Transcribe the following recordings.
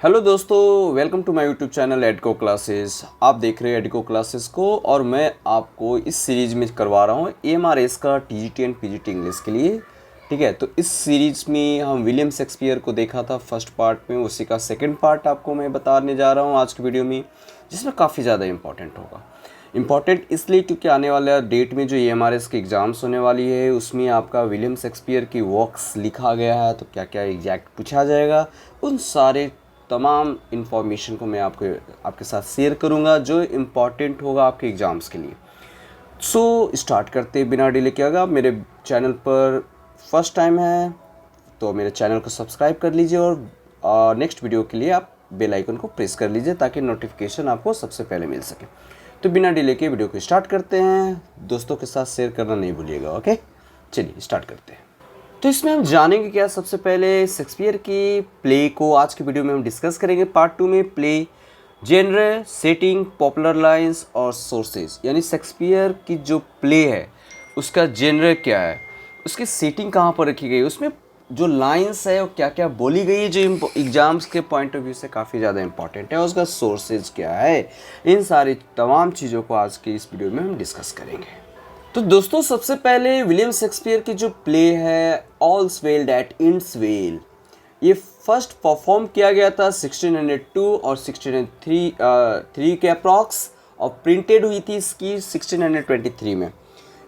Hello दोस्तों, welcome to my YouTube channel एडको classes. आप देख रहे हैं एडको क्लासेस को और मैं आपको इस सीरीज़ में करवा रहा हूँ एएमआरएस का टीजीटी एंड पीजीटी इंग्लिश के लिए। ठीक है, तो इस सीरीज़ में हम विलियम शेक्सपियर को देखा था फर्स्ट पार्ट में, उसी का सेकंड पार्ट आपको मैं बताने जा रहा हूँ आज की वीडियो में, जिसमें काफ़ी ज़्यादा इंपॉर्टेंट होगा। इम्पॉर्टेंट इसलिए क्योंकि आने वाले डेट में जो एएमआरएस की एग्ज़ाम्स होने वाली है उसमें आपका विलियम शेक्सपियर की वर्क्स लिखा गया है, तो क्या क्या एग्जैक्ट पूछा जाएगा, उन सारे तमाम इन्फॉर्मेशन को मैं आपके साथ शेयर करूंगा जो इम्पॉर्टेंट होगा आपके एग्ज़ाम्स के लिए। सो स्टार्ट करते बिना डिले किए। अगर मेरे चैनल पर फर्स्ट टाइम है तो मेरे चैनल को सब्सक्राइब कर लीजिए और नेक्स्ट वीडियो के लिए आप बेल आइकन को प्रेस कर लीजिए ताकि नोटिफिकेशन आपको सबसे पहले मिल सके। तो बिना डिले के वीडियो को स्टार्ट करते हैं। दोस्तों के साथ शेयर करना नहीं भूलिएगा। ओके, चलिए स्टार्ट करते हैं। तो इसमें हम जानेंगे क्या, सबसे पहले शेक्सपियर की प्ले को आज की वीडियो में हम डिस्कस करेंगे। पार्ट 2 में play, genre, setting, popular lines और सोर्सेज, यानी शेक्सपियर की जो प्ले है उसका जेनर क्या है, उसकी सेटिंग कहाँ पर रखी गई, उसमें जो लाइंस है वो क्या क्या बोली गई है जो एग्जाम्स के पॉइंट ऑफ व्यू से काफ़ी ज़्यादा इंपॉर्टेंट है, उसका सोर्सेज क्या है, इन सारी तमाम चीज़ों को आज की इस वीडियो में हम डिस्कस करेंगे। तो दोस्तों सबसे पहले विलियम शेक्सपियर की जो प्ले है ऑल्स वेल दैट एंड्स वेल, ये फर्स्ट परफॉर्म किया गया था 1602 और 1603 के अप्रॉक्स और प्रिंटेड हुई थी इसकी 1623 में।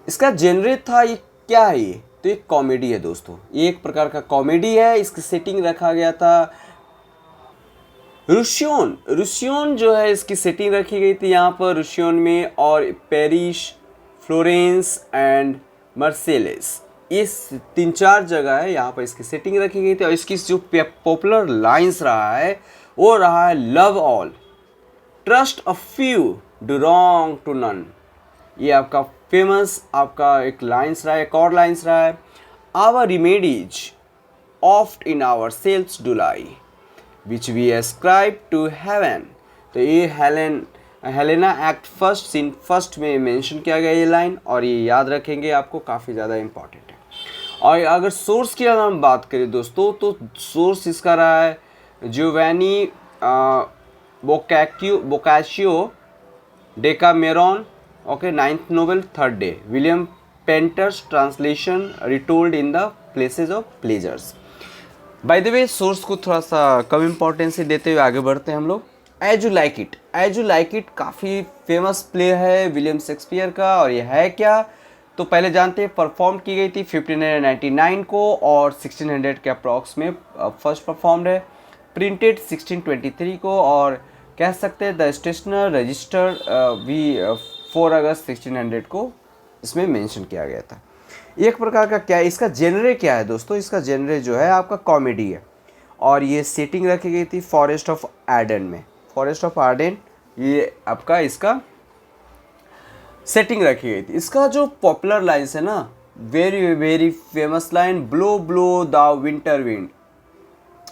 इसका जेनर था, ये क्या है, ये तो एक कॉमेडी है दोस्तों, ये एक प्रकार का कॉमेडी है। इसकी सेटिंग रखा गया था रूसियोन जो है इसकी सेटिंग रखी गई थी यहाँ पर रूसियोन में, और पेरिस, फ्लोरेंस एंड मार्सेलेस, इस 3-4 जगह है यहाँ पर इसकी सेटिंग रखी गई थी। और इसकी जो पॉपुलर लाइंस रहा है वो रहा है love all, trust a few, do wrong to none. ये आपका फेमस आपका एक लाइंस रहा है। एक और लाइंस रहा है, our remedies oft in our selves do lie which we ascribe to heaven. तो ये Helena act first scene first में मेंशन किया गया ये लाइन, और ये याद रखेंगे, आपको काफ़ी ज़्यादा इंपॉर्टेंट है। और अगर सोर्स की अगर हम बात करें दोस्तों, तो सोर्स इसका रहा है Giovanni Boccaccio Decameron, okay, 9th novel 3rd day, William Painter's translation retold in the palace of pleasures. By the way source को थोड़ा सा कम इम्पोर्टेंस देते हुए आगे बढ़ते हैं हम लोग। एज यू लाइक इट काफ़ी फेमस प्ले है विलियम शेक्सपियर का, और ये है क्या तो पहले जानते हैं। परफॉर्म की गई थी 1599 को और 1600 के अप्रॉक्स में फर्स्ट परफॉर्म्ड है। प्रिंटेड 1623 को, और कह सकते हैं द स्टेशनर रजिस्टर भी 4 अगस्त 1600 को इसमें मेंशन किया गया था। एक प्रकार का क्या है, इसका जेनर क्या है दोस्तों, इसका जेनर जो है आपका कॉमेडी है, और ये सेटिंग रखी गई थी फॉरेस्ट ऑफ आर्डेन में। फॉरेस्ट ऑफ आर्डेन ये आपका इसका सेटिंग रखी गई थी। इसका जो पॉपुलर लाइन्स है ना, very very famous line, blow blow the winter wind,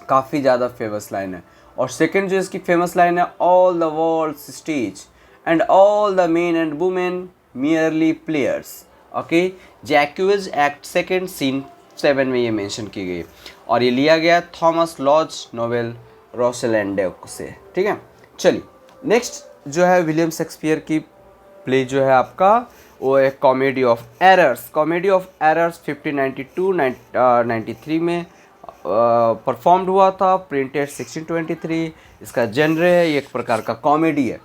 काफ़ी ज़्यादा फेमस लाइन है। और सेकंड जो इसकी फेमस लाइन है, all the world stage and all the men and women merely players, okay, Jaques act second scene 7 में ये mention की गई, और ये लिया गया थॉमस लॉज नोवेल रोसेलैंडे से। ठीक है, चलिए नेक्स्ट जो है विलियम शेक्सपियर की प्ले जो है आपका वो है comedy of errors. Comedy of errors 1592-93 में परफॉर्म्ड हुआ था, प्रिंटेड 1623। इसका जेनर है, ये एक प्रकार का कॉमेडी है।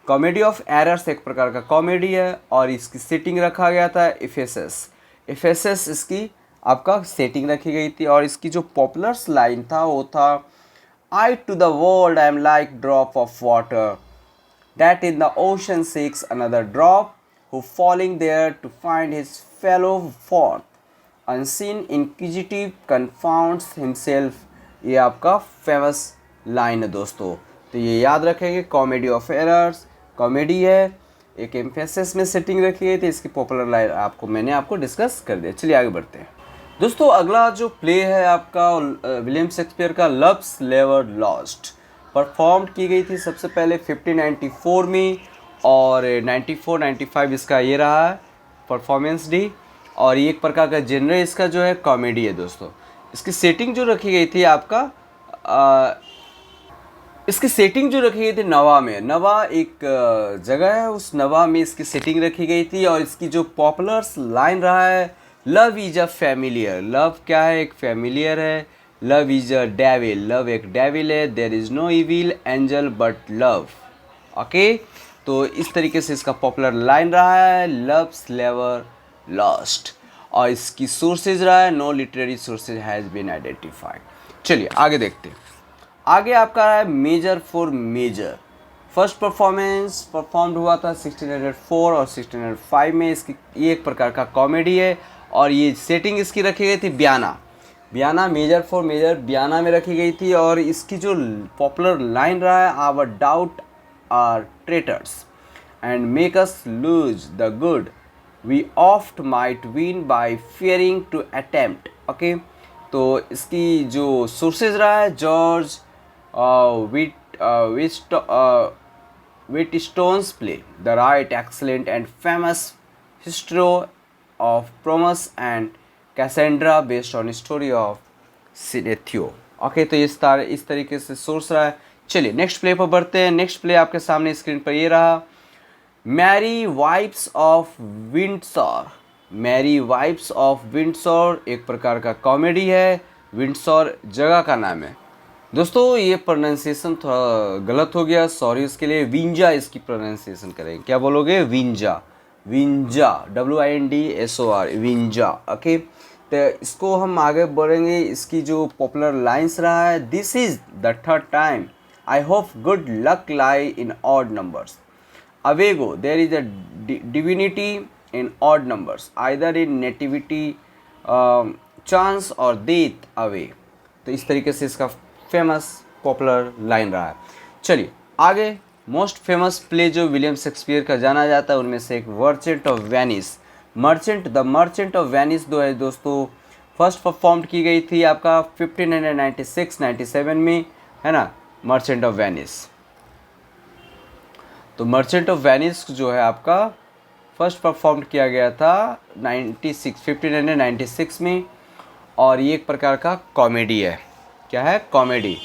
कॉमेडी ऑफ एरर्स एक प्रकार का कॉमेडी है, और इसकी सेटिंग रखा गया था एफेसस इसकी आपका सेटिंग रखी गई थी। और इसकी जो पॉपुलर लाइन था वो था, I to the world I am like drop of water that in the ocean seeks another drop, who falling there to find his fellow forth, unseen inquisitive confounds himself। ये आपका famous line है दोस्तों, तो ये याद रखेंगे। Comedy of errors comedy है, एक एम्फेसिस में सेटिंग रखी गई थी। इसकी पॉपुलर लाइन मैंने आपको डिस्कस कर दिया। चलिए आगे बढ़ते हैं दोस्तों। अगला जो प्ले है आपका विलियम शेक्सपियर का लव्स नेवर लॉस्ट, परफॉर्म की गई थी सबसे पहले 1594 में, और 94-95 इसका ये रहा है परफॉर्मेंस डी, और ये एक प्रकार का जेनर इसका जो है कॉमेडी है दोस्तों। इसकी सेटिंग जो रखी गई थी आपका इसकी सेटिंग जो रखी गई थी नवा में, नवा एक जगह है, उस नवा में इसकी सेटिंग रखी गई थी। और इसकी जो पॉपुलर लाइन रहा है, love is a familiar. Love क्या है? एक फैमिलियर है। Love is a devil, love एक डेविल है। There is no evil angel but love. Okay, तो इस तरीके से इसका पॉपुलर लाइन रहा है, लव्स नेवर लॉस्ट। और इसकी सोर्सेज रहा है, no literary sources has been identified. चलिए आगे देखते हैं। आगे आपका है measure for measure. First performance performed हुआ था 1604 और 1605 में। इसकी ये एक प्रकार का कॉमेडी है और ये सेटिंग इसकी रखी गई थी ब्याना। ब्याना, मेजर फॉर मेजर ब्याना में रखी गई थी। और इसकी जो पॉपुलर लाइन रहा है, our doubts are traitors and make us lose the good we oft might win by fearing to attempt. Okay, तो इसकी जो सोर्सेज रहा है, George Whitstone's play, The Right, excellent and famous history of Promus and Cassandra based on story of Sinethio। Okay, तो इस तरीके से source रहा है। चलिए नेक्स्ट प्ले पर बढ़ते हैं। नेक्स्ट प्ले आपके सामने स्क्रीन पर ये रहा, merry wives of Windsor. Merry wives of Windsor एक प्रकार का कॉमेडी है। विंडसर जगह का नाम है। दोस्तों ये प्रोनाउंसिएशन थोड़ा गलत हो गया, सॉरी इसके लिए। विंजा इसकी प्रोनाउंसिएशन करेंगे, क्या बोलोगे? विंजा, विंजा, WINDSOR, विंजा। ओके, तो इसको हम आगे बढ़ेंगे। इसकी जो पॉपुलर लाइन्स रहा है, this is the third time I hope good luck lie in odd numbers. Away go, there is a divinity in odd numbers, either in nativity chance or death away. तो इस तरीके से इसका फेमस पॉपुलर लाइन रहा है। चलिए आगे, most famous play जो विलियम शेक्सपियर का जाना जाता है उनमें से एक merchant of Venice. The merchant of Venice जो है दोस्तों, फर्स्ट परफॉर्म की गई थी आपका 1596-97 में, है ना, मर्चेंट ऑफ वेनिस। तो मर्चेंट ऑफ वेनिस जो है आपका फर्स्ट परफॉर्म किया गया था 1596 में। और ये एक प्रकार का कॉमेडी है। क्या है? Comedy.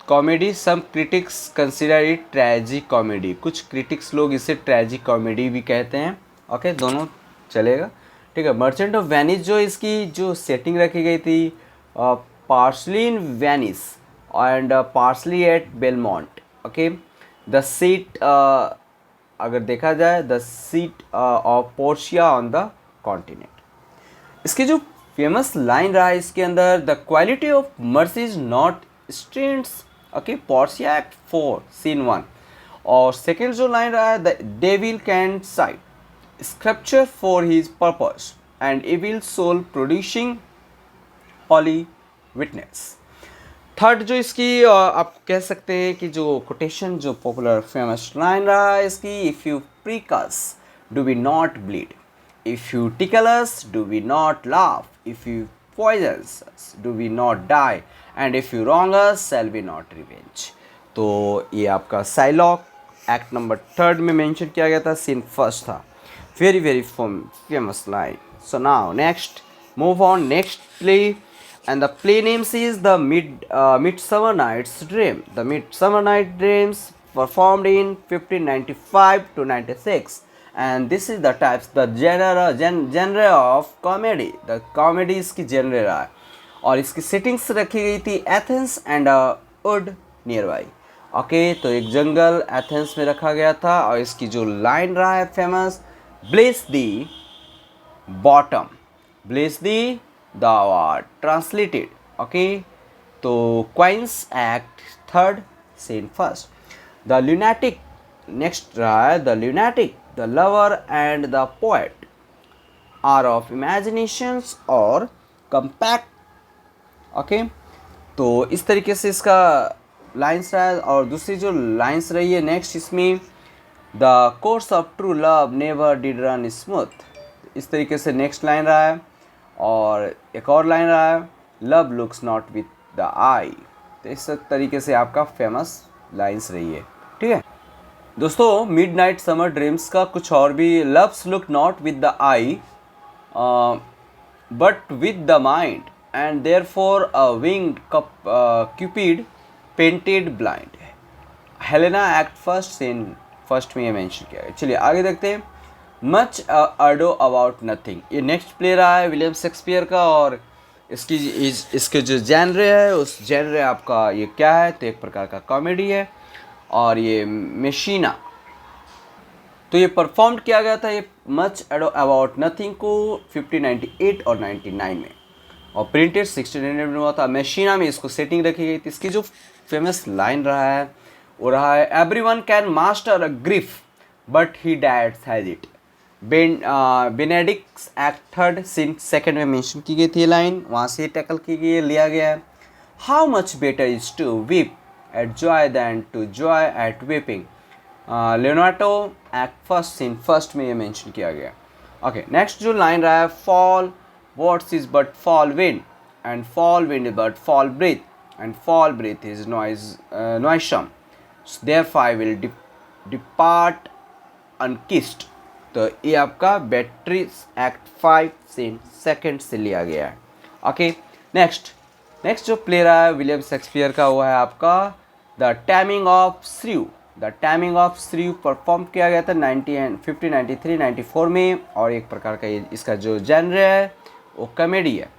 Comedy, some critics consider it tragic comedy. कुछ क्रिटिक्स लोग इसे ट्रेजिक कॉमेडी भी कहते हैं। ओके, दोनों चलेगा, ठीक है। मर्चेंट ऑफ वेनिस जो इसकी जो सेटिंग रखी गई थी, partly in Venice and partly at Belmont. Okay, the seat, अगर देखा जाए, the seat of Portia on the continent. इसकी जो फेमस लाइन रहा है इसके अंदर, the quality of mercy is not strained. Okay, Portia act 4 scene 1। और सेकेंड जो लाइन रहा है, the devil can cite scripture for his purpose and evil soul producing holy witness. Third जो इसकी आप कह सकते हैं कि जो कोटेशन, जो पॉपुलर फेमस लाइन रहा है इसकी, if you prick us do we not bleed, if you tickle us do we not laugh, if you poison us do we not die, and if you wrong us shall we not revenge। तो ये आपका Psylocke act number 3 में mention किया गया था, scene first था। Very very famous line. So now next move on next play, and the play names is the Midsummer Night's Dream। The Midsummer Night Dreams performed in 1595 to 96, and this is the types, the genre of comedy। the comedy इसकी genre रहा है। और इसकी settings रखी गई थी Athens and would near by. Okay, तो एक जंगल एथेंस में रखा गया था। और इसकी जो लाइन रहा है famous, bless thee Bottom, bless thee thou art translated। Okay, तो Quince act 3 scene 1। The lunatic next रहा है, the lunatic, the lover and the poet are of imaginations all compact. Okay, तो इस तरीके से इसका लाइन्स रहा है। और दूसरी जो लाइन्स रही है नेक्स्ट इसमें, the course of true love never did run smooth. इस तरीके से नेक्स्ट लाइन रहा है। और एक और लाइन रहा है, love looks not with the eye. तो इस तरीके से आपका फेमस लाइन्स रही है, ठीक है दोस्तों। मिडनाइट समर ड्रीम्स का कुछ और भी, loves look not with the I but with the mind and therefore a winged Cupid painted blind. Helena act first में ये मेंशन किया गया। चलिए आगे देखते हैं। मच अडो अबाउट नथिंग, ये नेक्स्ट प्ले रहा है विलियम शेक्सपियर का, और इसके जो जेनरे है उस जेनरे आपका ये क्या है, तो एक प्रकार का कॉमेडी है। और ये मेशीना, तो ये परफॉर्म किया गया था ये मच एडो अबाउट नथिंग को 1598 और 99 में, और प्रिंटेड 1600 में हुआ था। मेशीना में इसको सेटिंग रखी गई थी। इसकी जो फेमस लाइन रहा है वो रहा है, everyone can master a grief but he that's has it. Benedick act third scene second में मेंशन की गई थी लाइन, वहाँ से टैकल की गई लिया गया है। How much better is to weep at joy than to joy at weeping, Leonardo act first scene first में ये मेंशन किया गया। ओके, नेक्स्ट जो लाइन रहा है, foul words is but foul wind and foul wind is but foul breath and foul breath is noisome, therefore I will depart unkissed। तो ये आपका बैटरी एक्ट 5 सीन सेकंड से लिया गया है। ओके, नेक्स्ट जो प्ले रहा है विलियम शेक्सपियर का वो है आपका the taming of श्रीव। The taming of श्रीव perform किया गया था 1593-94 में, और एक प्रकार का इसका जो जेनरे है वो कॉमेडी है,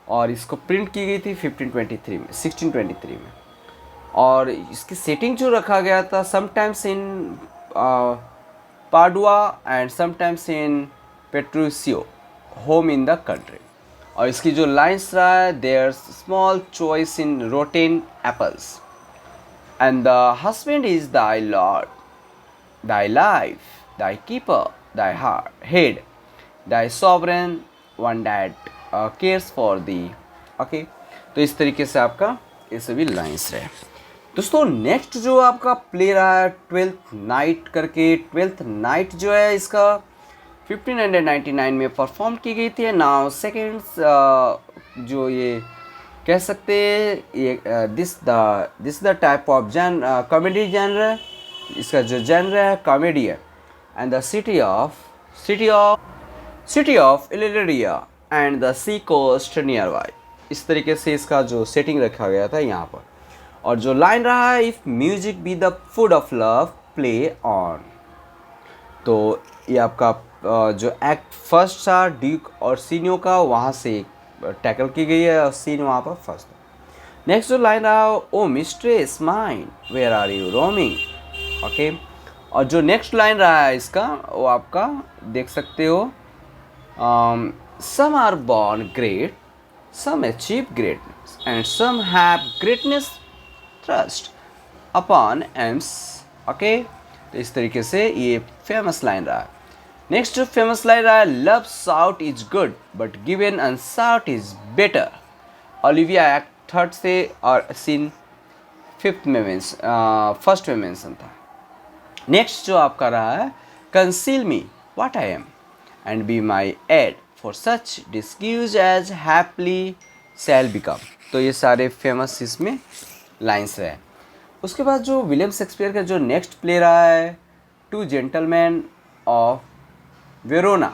और इसको प्रिंट की गई थी 1623 में। और इसकी सेटिंग जो रखा गया था sometimes in Padua and sometimes in Petruchio, home in the country. और इसकी जो लाइन्स रहा है, there small choice in rotten apples and the husband is thy lord, thy life, thy keeper, thy head, thy sovereign, one that cares for thee. Okay, तो इस तरीके से आपका ये सभी लाइन्स रहे। दोस्तों नेक्स्ट जो आपका प्ले रहा है ट्वेल्थ नाइट करके। ट्वेल्थ नाइट जो है इसका 1599 में परफॉर्म की गई थी। नाउ सेकेंड्स जो ये कह सकते हैं ये this the type of comedy genre, इसका जो जैनर है कॉमेडी है। And the city of Illyria and the sea coast near by, इस तरीके से इसका जो सेटिंग रखा गया था यहाँ पर। और जो लाइन रहा है, if music be the food of love play on, तो ये आपका जो एक्ट फर्स्ट था ड्यूक और सीनियो का, वहाँ से टैकल की गई है और सीन वहाँ पर फर्स्ट। नेक्स्ट जो लाइन रहा, O mistress mine where are you roaming. Okay, और जो नेक्स्ट लाइन रहा है इसका वो आपका देख सकते हो, some are born great, some achieve greatness and some have greatness thrust upon एम्स। ओके, तो इस तरीके से ये फेमस लाइन रहा है। नेक्स्ट जो फेमस लाइन रहा है, love sought is good but given unsought is better. Olivia act third से और सीन फर्स्ट में मेंशन था। नेक्स्ट जो आपका रहा है, conceal me what I am and be my aid for such disguise as haply shall become. तो ये सारे फेमस इसमें लाइन्स रहे। उसके बाद जो विलियम शेक्सपियर का जो नेक्स्ट प्ले रहा है, टू जेंटलमैन ऑफ वेरोना,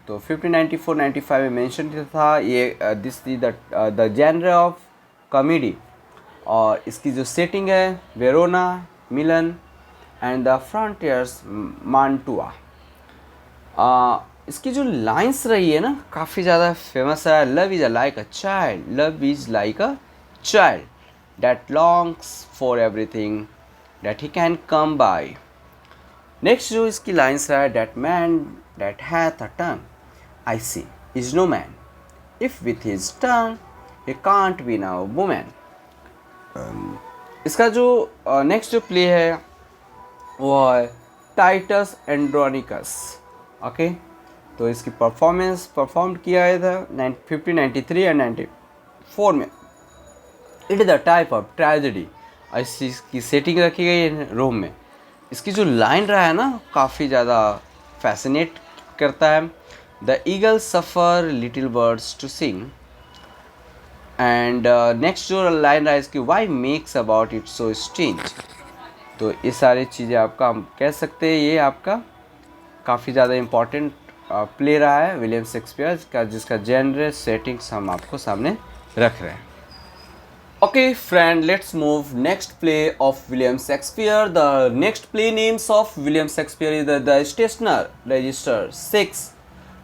तो 1594-95 में मेंशन था। ये this is the genre of comedy, और इसकी जो सेटिंग है Verona, Milan and the frontiers Mantua. इसकी जो लाइन्स रही है ना काफ़ी ज़्यादा फेमस है। Love is like a child, love is like a child that longs for everything that he can come by। Next जो इसकी लाइन्स है, that man that hath a tongue I see is no man, if with his tongue he can't be now woman। इसका जो next जो play है वो है Titus Andronicus. Okay, तो इसकी परफॉर्म किया था 1593 एंड 94 में। It is the type of tragedy, ऐसी इसकी सेटिंग रखी गई है रोम में। इसकी जो लाइन रहा है ना काफ़ी ज़्यादा फैसिनेट करता है। The eagle suffer little birds to sing. And next जो लाइन रहा है इसकी, why makes about it so strange. तो ये सारी चीज़ें आपका हम कह सकते हैं ये आपका काफ़ी ज़्यादा इम्पॉर्टेंट प्ले रहा है विलियम शेक्सपियर का, जिसका जेनर सेटिंग्स हम आपको सामने रख रहे हैं। Okay, friend, let's move next play of William Shakespeare. The next play names of William Shakespeare is the Stationer Register 6,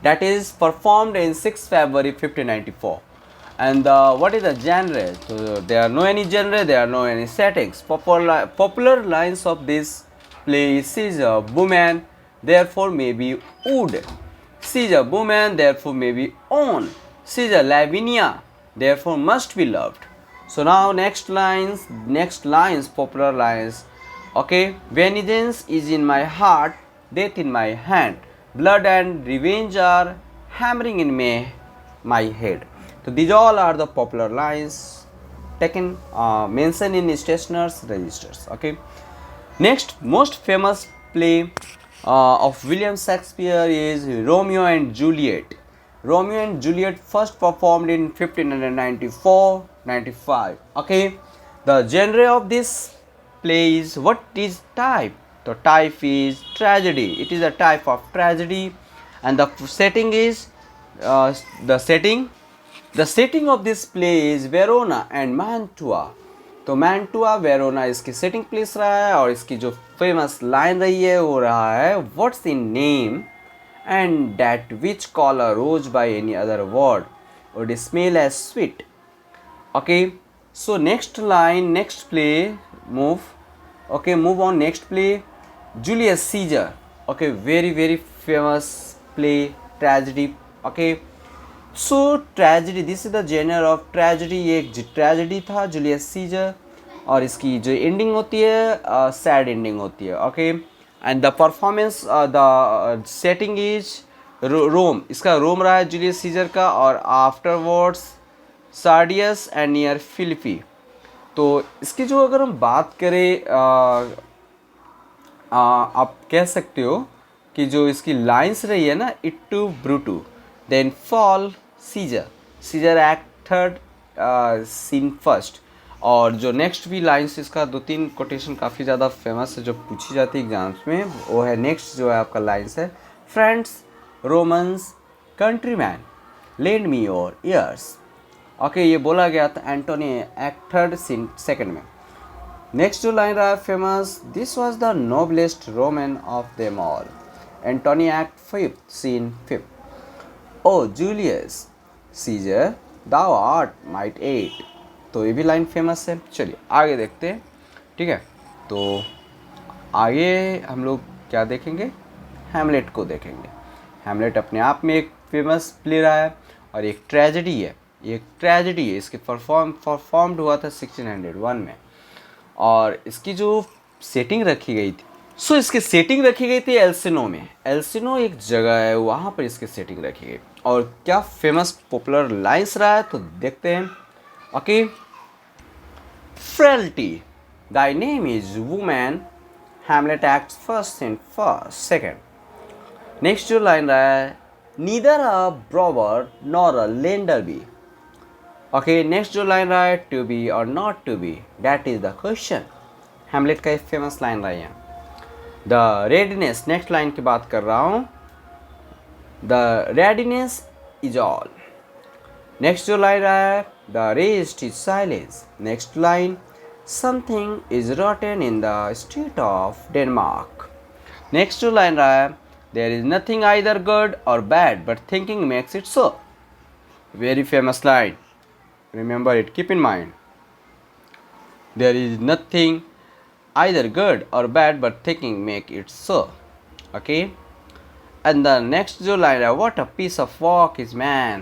that is performed in 6 February 1594. And what is the genre? So there are no any genre, there are no any settings. Popular lines of this play is Caesar, woman, therefore may be wood. Caesar, woman, therefore may be own. Caesar, Lavinia, therefore must be loved. So now next lines, popular lines. Okay, vengeance is in my heart, death in my hand, blood and revenge are hammering in my head. So these all are the popular lines taken mentioned in stationers registers. Okay, next most famous play of William Shakespeare is Romeo and Juliet. Romeo and Juliet first performed in 1594-95. Okay, the genre of this play is, what is type? The type is tragedy. It is a type of tragedy, and the setting is uh, the setting the setting of this play is Verona and Mantua. तो मैंटुआ Verona इसकी setting place रहा है, और इसकी जो famous line रही है वो रहा है, what's in name and that which call a rose by any other word would smell as sweet. Okay, so next line, next play, move on. Next play Julius Caesar. Okay, very famous play, tragedy. Okay, so tragedy, this is the genre of tragedy. ये एक tragedy था Julius Caesar, और इसकी जो ending होती है sad ending होती है. Okay, and the performance, the setting is Rome. इसका रोम रहा है जूलियस सीजर का, और afterwards Sardis and near Philippi. तो इसकी जो अगर हम बात करें, आप कह सकते हो कि जो इसकी लाइंस रही है ना, et tu Brute, then fall Caesar, Caesar act third, scene first. और जो नेक्स्ट भी लाइंस, इसका 2-3 कोटेशन काफ़ी ज़्यादा फेमस है जो पूछी जाती है एग्जाम्स में. वो है नेक्स्ट जो है आपका लाइंस है, friends, Romans, countryman, lend me your ears. Okay, ये बोला गया था Antony act third, scene second में. नेक्स्ट जो लाइन रहा है famous, this was the noblest Roman of them all, Antony act fifth, scene fifth. O Julius Caesar thou art mighty yet. तो ये भी लाइन फेमस है. चलिए आगे देखते हैं. ठीक है, तो आगे हम लोग क्या देखेंगे, हैमलेट को देखेंगे. हैमलेट अपने आप में एक फेमस प्ले रहा है, और एक ट्रेजेडी है. ये एक ट्रेजेडी है, इसके परफॉर्म्ड हुआ था 1601 में, और इसकी जो सेटिंग रखी गई थी, सो इसकी सेटिंग रखी गई थी एल्सिनो में. एल्सिनो एक जगह है, वहाँ पर इसकी सेटिंग रखी गई. और क्या फेमस पॉपुलर लाइन्स रहा है, तो देखते हैं. Okay, frailty, thy name is woman, Hamlet act first in second. Next जो लाइन रहा है, neither a borrower nor a lender be. Okay, next जो लाइन रहा है, to be or not to be, that is the question. Hamlet का एक famous line रही है. द रेडीनेस, नेक्स्ट लाइन की बात कर रहा हूँ, the readiness is all. Next जो लाइन रहा है, the rest is silence. Next line, something is rotten in the state of Denmark. Next जो लाइन रहा है, there is nothing either good or bad but thinking makes it so. Very famous line, remember it, keep in mind. There is nothing either good or bad but thinking make it so. Okay, and the next जो line है, what a piece of work is man.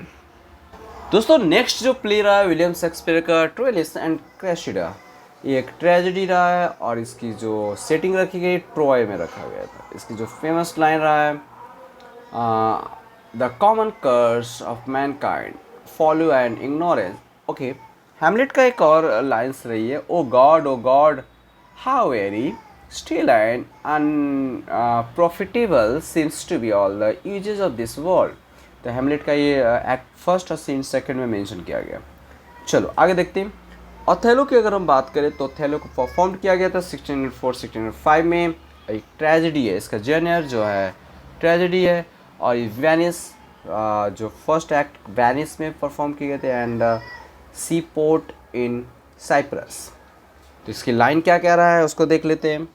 दोस्तों next जो play रहा है William Shakespeare का, Troilus and Cressida. ये एक tragedy रहा है, और इसकी जो सेटिंग रखी गई ट्रॉय में रखा गया था. इसकी जो फेमस लाइन रहा है, the common curse of mankind folly and ignorance. Okay, Hamlet का एक और लाइन्स रही है, O God how very still and unprofitable seems to be all the uses of this world. तो हैमलेट का ये एक्ट फर्स्ट और सीन सेकंड में मेंशन किया गया. चलो आगे देखते हैं. ओथेलो की अगर हम बात करें तो ओथेलो को परफॉर्म किया गया था 1604-1605 में. एक ट्रेजेडी है, इसका जेनर जो है ट्रेजेडी है, और वेनिस जो फर्स्ट एक्ट वेनिस में परफॉर्म किए गए थे, and sea port in Cyprus. तो इसकी लाइन क्या कह रहा है उसको देख लेते हैं।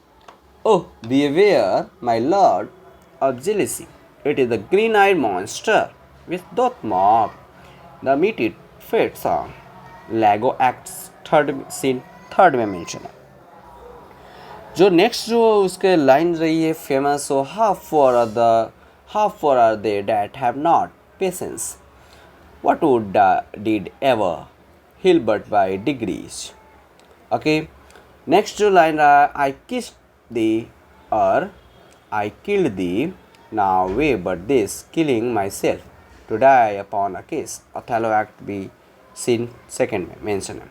Oh be aware my lord of jealousy, it is the green eyed monster with doth mock the meat it fed song. Iago acts third scene third में मेंशन है। जो नेक्स्ट जो उसके लाइन रही है famous, so half for are they that have not patience, what would did ever heal but by degrees। okay, next जो line रहा, I kissed thee or I killed thee, now way but this killing myself to die upon a kiss। Othello act B scene second में mention है।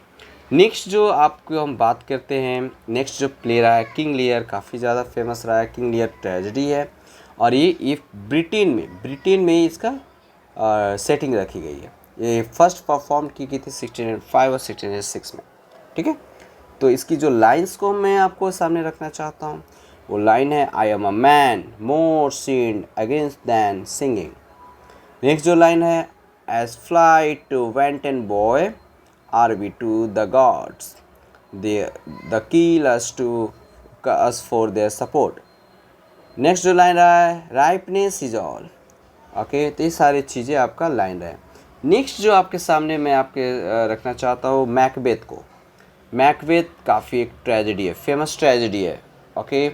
Next जो आपको हम बात करते हैं, नेक्स्ट जो प्ले रहा है किंग लियर, काफ़ी ज़्यादा फेमस रहा है। किंग लियर ट्रेजेडी है और ये ब्रिटेन में इसका सेटिंग रखी गई है। ये फर्स्ट परफॉर्म की गई थी 1605 और 1606 में। ठीक है, तो इसकी जो लाइंस को मैं आपको सामने रखना चाहता हूँ वो लाइन है, I am a man more sinned against than sinning. Next जो लाइन है, as flies to wanton boys are we to the gods, they kill us to us for their sport. Next जो line रहा है, राइपनेस is all. Okay, तो ये सारी चीज़ें आपका लाइन रहे। नेक्स्ट जो आपके सामने मैं आपके रखना चाहता हूँ मैकबेथ को। मैकबेथ काफ़ी एक ट्रेजेडी है, फेमस ट्रेजेडी है। ओके,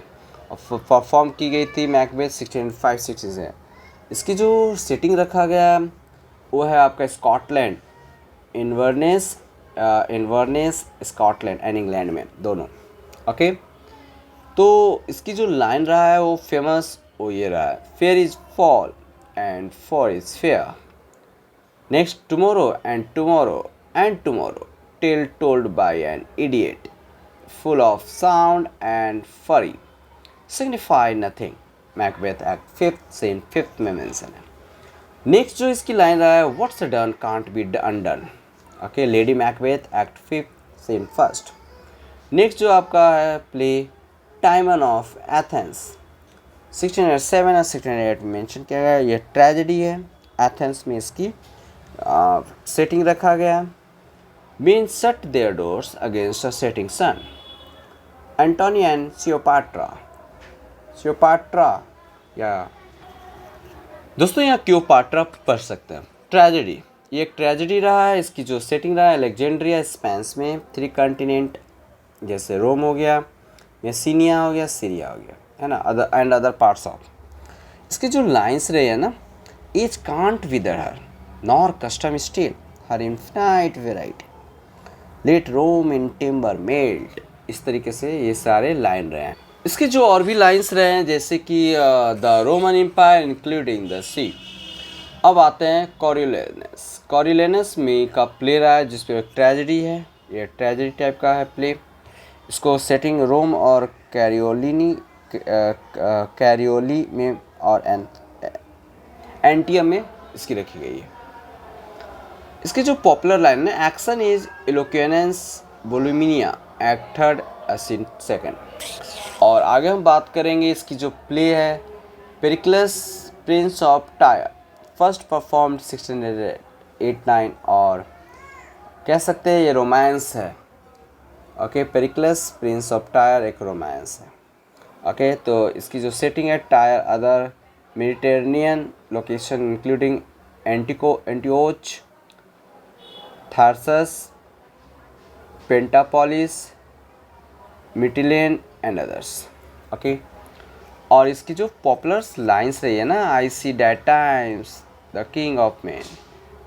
परफॉर्म की गई थी मैकबेथ 1605-16 से। इसकी जो सेटिंग रखा गया वो है आपका Scotland, Inverness Scotland and England में दोनों। ओके, तो इसकी जो लाइन रहा है वो फेमस वो ये रहा है, fair is fall and for is fair, next tomorrow and tomorrow and tomorrow, tale told by an idiot full of sound and fury signify nothing। Macbeth act 5th scene 5th में mention है। Next जो इसकी line रहा है, what's done can't be undone. Okay, lady Macbeth act 5th scene 1st। Next जो आपका है play टाइमन of Athens 1607 और 1608 में मेंशन किया गया। ये ट्रेजेडी है, एथेंस में इसकी सेटिंग रखा गया। Been shut their doors against a setting sun, Antony and Cleopatra या दोस्तों यहाँ क्योपाट्रा पढ़ सकते हैं। ट्रेजेडी, ये एक ट्रेजेडी रहा है। इसकी जो सेटिंग रहा है अलेक्जेंड्रिया स्पेन में, 3 कॉन्टिनेंट जैसे रोम हो गया, मेसिनिया हो गया, सीरिया हो गया, है ना, अदर पार्ट्स ऑफ। इसके जो लाइंस रहे हैं ना, age can't wither her nor custom stale her infinite variety, let Rome in Tiber melt. इस तरीके से ये सारे लाइन रहे हैं। इसके जो और भी लाइंस रहे हैं जैसे कि the Roman Empire including the sea. अब आते हैं कॉरियोलेनस। कॉरियोलेनस में का प्ले रहा है जिसपे एक ट्रेजेडी है, ये ट्रेजेडी टाइप का है प्ले। इसको सेटिंग रोम और कैरियोली में और एंटियम में इसकी रखी गई है। इसकी जो पॉपुलर लाइन है, action is eloquence Volumnia act 3rd scene 2nd। और आगे हम बात करेंगे इसकी जो प्ले है, Pericles prince of Tyre, first performed 1689 और कह सकते हैं ये रोमांस है। Okay, Pericles prince of Tyre एक रोमांस है। ओके, तो इसकी जो सेटिंग है, Tyre other Mediterranean location including Antioch, Tarsus, Pentapolis, Mytilene and others. Okay, और इसकी जो पॉपुलर लाइंस रही है ना, I see that times the king of man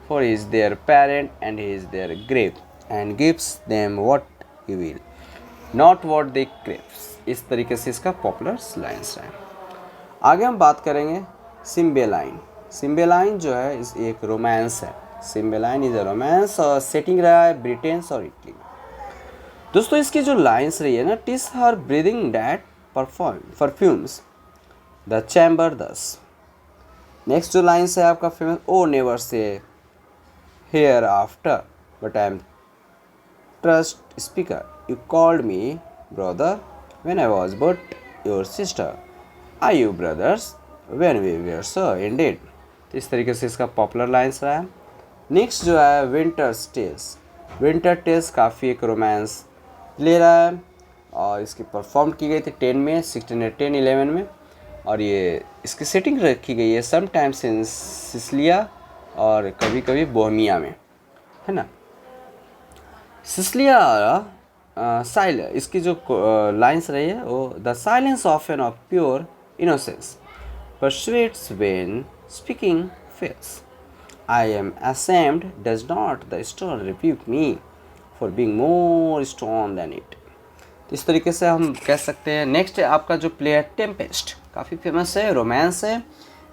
for he is their parent and he is their grave and gives them what he will not what they craves. इस तरीके से इसका पॉपुलर लाइंस है। आगे हम बात करेंगे सिम्बेलाइन। सिम्बेलाइन जो है इस एक रोमांस है। सिम्बेलाइन इज अ रोमांस और सेटिंग रहा है ब्रिटेन और इटली में। दोस्तों इसकी जो लाइंस रही है ना, TISS her breathing that perfumes the chamber दस। नेक्स्ट जो लाइंस है आपका famous, O never say hair after but I am trust speaker, you called me brother when I was but your sister, are you brothers when we were so indeed। तो इस तरीके से इसका popular lines रहा है। Next जो है winter stage winter test काफ़ी एक रोमांस प्ले रहा है और इसकी परफॉर्म की गई थी 10 में 1610-11 में। और ये इसकी सेटिंग रखी गई है समटाइम्स इन सिसिलिया और कभी कभी बोहेमिया में, है ना। सिसिलिया साइल इसकी जो लाइंस रही है वो the silence of an of pure innocence persuades when speaking fails. I am ashamed does not the stone rebuke me for being more strong than it. तो इस तरीके से हम कह सकते हैं। नेक्स्ट है आपका जो प्ले है टेम्पेस्ट, काफ़ी फेमस है, रोमांस है।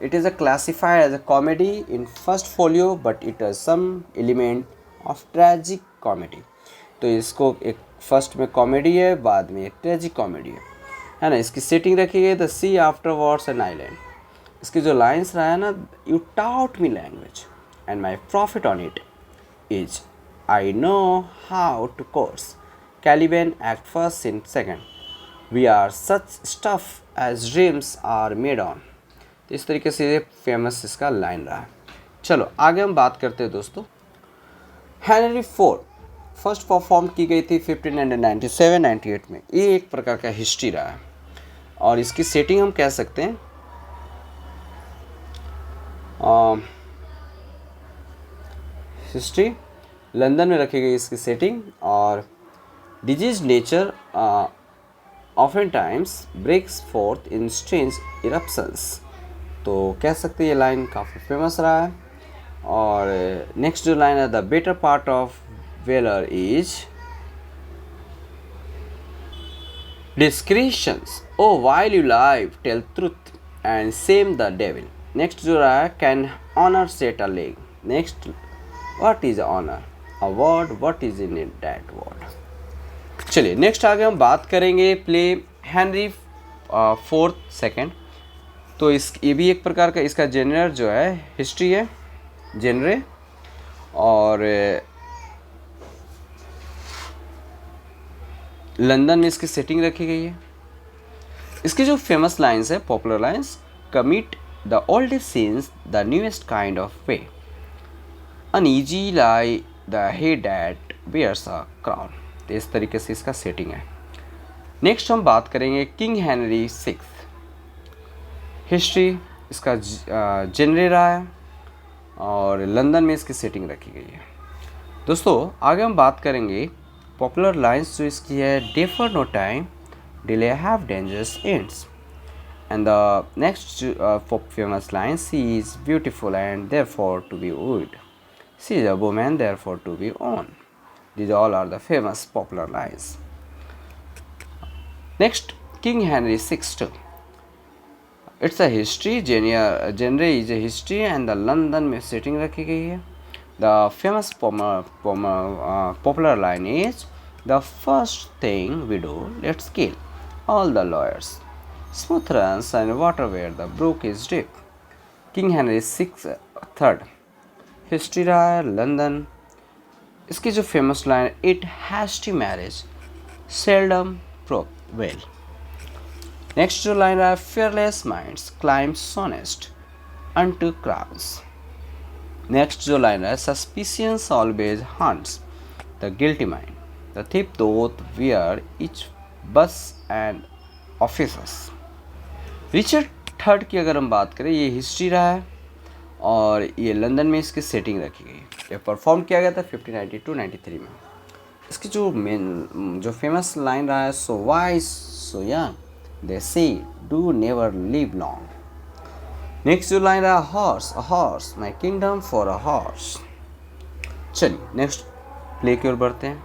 It is a classified as a comedy in first folio but it has some element of tragic comedy. तो इसको एक फर्स्ट में कॉमेडी है, बाद में एक ट्रेजिक कॉमेडी है ना। इसकी सेटिंग रखी गई the sea after wars an island. इसकी जो लाइन्स रहा है ना, you taught me language and my profit on it is I know how to curse Caliban act first in second we are such stuff as dreams are made on. तो इस तरीके से ये फेमस इसका line रहा है। चलो आगे हम बात करते हैं दोस्तों। हेनरी फोर्थ फर्स्ट परफॉर्म की गई थी 1597-98 में। ये एक प्रकार का हिस्ट्री रहा है और इसकी सेटिंग हम कह सकते हैं हिस्ट्री लंदन में रखी गई इसकी सेटिंग। और disease nature often times breaks forth in strange eruptions. तो कह सकते हैं ये लाइन काफ़ी फेमस रहा है। और नेक्स्ट जो लाइन है the better part of valour is discretions O while you live tell truth and shame the devil. Next जो रहा है can honour set a leg. Next what is honour a word what is in it that word. चलिए next आगे हम बात करेंगे play Henry fourth second. तो ये भी एक प्रकार का इसका जेनर जो है हिस्ट्री है जेनरे। और लंदन में इसकी सेटिंग रखी गई है। इसकी जो फेमस लाइंस है popular lines commit the oldest sins the newest kind of way uneasy lie the head that bears a crown. तो इस तरीके से इसका सेटिंग है। नेक्स्ट हम बात करेंगे किंग हेनरी सिक्स। हिस्ट्री इसका जेनरे रहा है और लंदन में इसकी सेटिंग रखी गई है। दोस्तों आगे हम बात करेंगे पॉपुलर लाइंस जो इसकी है defer no time delay have dangerous ends. And the next famous line she is beautiful and therefore to be wooed she is a woman therefore to be won. These all are the famous popular lines. Next, King Henry VI. It's a history genre is a history and the London में setting रखी गई है। The famous popular line is the first thing we do let's kill all the lawyers smooth runs and water where the brook is deep। King Henry VI third history रहा है London. इसकी जो famous line it hasty marriage seldom prove well. Next जो line है fearless minds climb soonest unto crowns. Next जो line है suspicions always haunts the guilty mind the thief doth fear each bush and officers. Richard third की अगर हम बात करें ये हिस्ट्री रहा है और ये लंदन में इसकी सेटिंग रखी गई। ये परफॉर्म किया गया था 1592-93 में। इसकी जो मेन जो फेमस लाइन रहा है सो वाइज सो यंग दे से do never live long. Next जो लाइन रहा horse a horse my kingdom for a horse. चलिए नेक्स्ट प्ले की ओर बढ़ते हैं।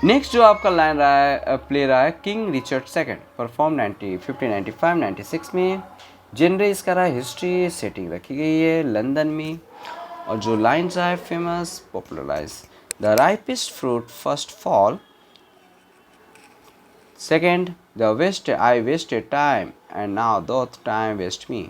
नेक्स्ट जो आपका लाइन रहा है प्ले रहा है किंग रिचर्ड सेकेंड परफॉर्म 1595-96 में। जेनरे इसका रहा है हिस्ट्री सेटिंग रखी गई है लंदन में। और जो लाइन्स आए famous popularise the ripest fruit first fall second the waste I wasted time and now doth time waste me.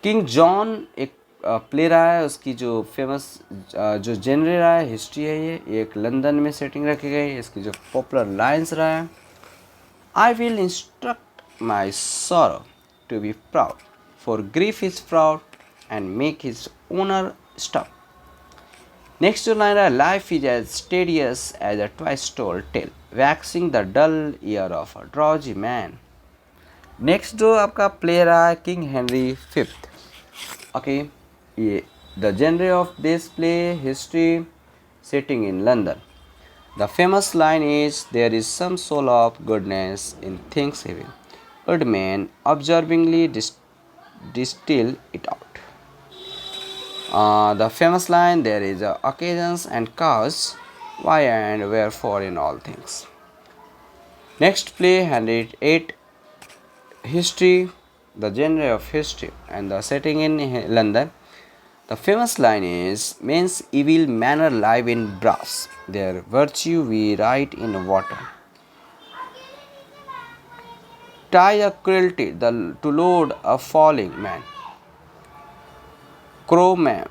King John एक प्ले रहा है उसकी जो फेमस जो जेनरे रहा है हिस्ट्री है ये एक लंदन में सेटिंग रखी गई है। इसकी जो पॉपुलर लाइन्स रहा है I will instruct my sorrow to be proud for grief is proud and make his owner stop। Next जो लाइन है, life is as tedious as a twice told tale, vexing the dull ear of a drowsy man. Next जो आपका play रहा है, King Henry fifth. Okay, ये the genre of this play, history, setting in London. The famous line is, there is some soul of goodness in things evil. Good men observingly distill it out. The famous line, there is occasions and cause, why and wherefore in all things. Next play, 108, history, the genre of history and the setting in London. The famous line is, men's evil manner live in brass, their virtue we write in water. Tie a cruelty to load a falling man. Cromwell,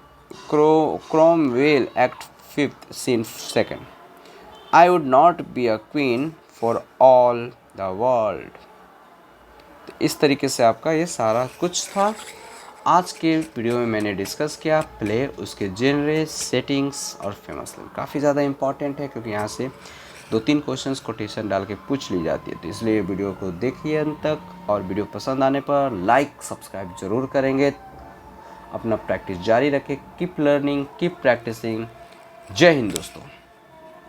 Act 5th, Scene 2nd. I would not be a queen for all the world. तो इस तरीके से आपका ये सारा कुछ था। आज के वीडियो में मैंने डिस्कस किया प्ले, उसके जेनरे, सेटिंग्स और फेमस लाइन। काफ़ी ज़्यादा इंपॉर्टेंट है क्योंकि यहाँ से 2-3 क्वेश्चंस कोटेशन डाल के पूछ ली जाती है, तो इसलिए वीडियो को देखिए अंत तक। और वीडियो पसंद आने पर लाइक सब्सक्राइब ज़रूर करेंगे। अपना प्रैक्टिस जारी रखें। Keep learning, keep practising. जय हिंद दोस्तों।